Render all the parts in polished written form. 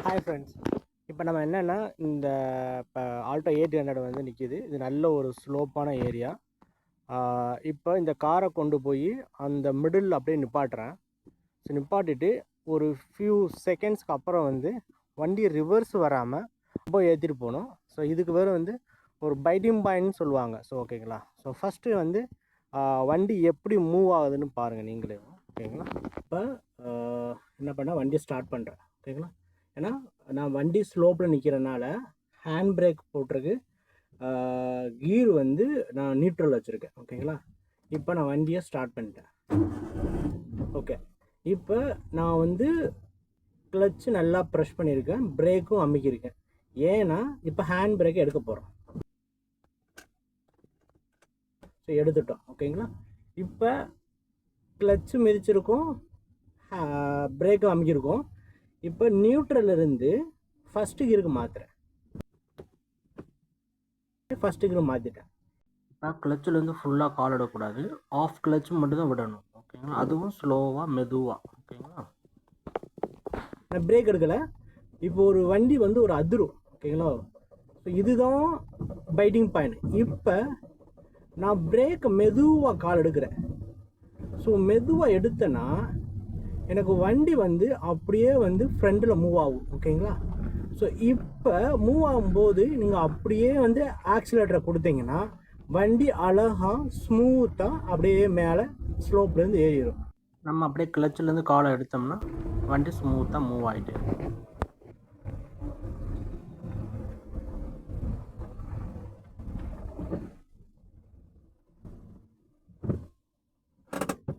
Hi friends, இப்போ நம்ம என்னென்னா இப்போ ஆல்டோ 800 வந்து நிற்கிது. இது நல்ல ஒரு ஸ்லோப்பான ஏரியா. இப்போ இந்த காரை கொண்டு போய் அந்த மிடில் அப்படியே நிப்பாட்டுறேன். ஸோ நிப்பாட்டிட்டு ஒரு ஃபியூ செகண்ட்ஸ்க்கு அப்புறம் வந்து வண்டி ரிவர்ஸ் வராமல் ரொம்ப ஏற்றிட்டு போகணும். ஸோ இதுக்கு வேறு வந்து ஒரு பைட்டிங் பாயிண்ட்னு சொல்லுவாங்க. ஸோ ஓகேங்களா. ஸோ ஃபஸ்ட்டு வந்து வண்டி எப்படி மூவ் ஆகுதுன்னு பாருங்கள் நீங்களே. ஓகேங்களா. இப்போ என்ன பண்ணால் வண்டியை ஸ்டார்ட் பண்ணுறேன். ஓகேங்களா. ஏன்னா நான் வண்டி ஸ்லோப்பில் நிற்கிறனால ஹேண்ட் பிரேக் போட்டிருக்கு, கீர் வந்து நான் நியூட்ரல் வச்சுருக்கேன். ஓகேங்களா. இப்போ நான் வண்டியை ஸ்டார்ட் பண்ணிட்டேன். ஓகே, இப்போ நான் வந்து கிளச்சு நல்லா ப்ரெஷ் பண்ணியிருக்கேன், பிரேக்கும் அமுக்கியிருக்கேன். ஏன்னா இப்போ ஹேண்ட் பிரேக்கை எடுக்க போகிறோம். ஸோ எடுத்துட்டோம். ஓகேங்களா. இப்போ கிளச்சு மிதிச்சிருக்கோம், பிரேக்கும் அமுக்கியிருக்கோம். இப்போ நியூட்ரல் இருந்து ஃபஸ்ட்டு கீருக்கு மாற்றுறேன். ஃபஸ்ட்டு கீருக்கு மாற்றிட்டேன். இப்போ கிளச்சிலேருந்து ஃபுல்லாக கால் விடக்கூடாது, ஆஃப் கிளச் மட்டும் தான் விடணும். ஓகேங்களா. அதுவும் ஸ்லோவாக மெதுவாக. ஓகேங்களா. நான் பிரேக் எடுக்கலை. இப்போ ஒரு வண்டி வந்து ஒரு அதிரும். ஓகேங்களா. ஸோ இதுதான் பைட்டிங் பாயிண்ட். இப்போ நான் பிரேக்கை மெதுவாக கால் எடுக்கிறேன். ஸோ மெதுவாக எடுத்தேன்னா எனக்கு வண்டி வந்து அப்படியே வந்து ஃப்ரண்டில் மூவ் ஆகும். ஓகேங்களா. ஸோ இப்போ மூவ் ஆகும்போது நீங்கள் அப்படியே வந்து ஆக்சிலேட்டரை கொடுத்தீங்கன்னா வண்டி அழகாக ஸ்மூத்தாக அப்படியே மேலே ஸ்லோப்லேருந்து ஏறிடும். நம்ம அப்படியே கிளச்சிலேருந்து காலை எடுத்தோம்னா வண்டி ஸ்மூத்தாக மூவ் ஆகிட்டு.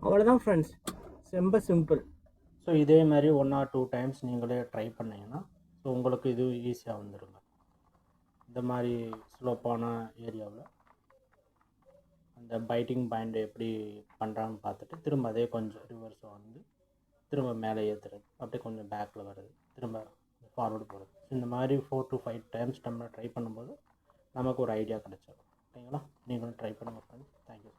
அவ்வளோதான் ஃப்ரெண்ட்ஸ், ரொம்ப சிம்பிள். ஸோ இதே மாதிரி 1 or 2 டைம்ஸ் நீங்களே ட்ரை பண்ணிங்கன்னா ஸோ உங்களுக்கு இது ஈஸியாக வந்துடுங்க. இந்த மாதிரி ஸ்லோப்பான ஏரியாவில் அந்த பைட்டிங் பாயிண்ட் எப்படி பண்ணுறான்னு பார்த்துட்டு திரும்ப அதே கொஞ்சம் ரிவர்ஸ் வந்து திரும்ப மேலே ஏற்றுறது, அப்படியே கொஞ்சம் பேக்கில் வருது, திரும்ப ஃபார்வர்டு போகிறது. இந்த மாதிரி 4 to 5 டைம்ஸ் நம்ம ட்ரை பண்ணும்போது நமக்கு ஒரு ஐடியா கிடச்சிடும். ஓகேங்களா. நீங்களும் ட்ரை பண்ணுங்கள் ஃப்ரெண்ட்ஸ். தேங்க்யூ.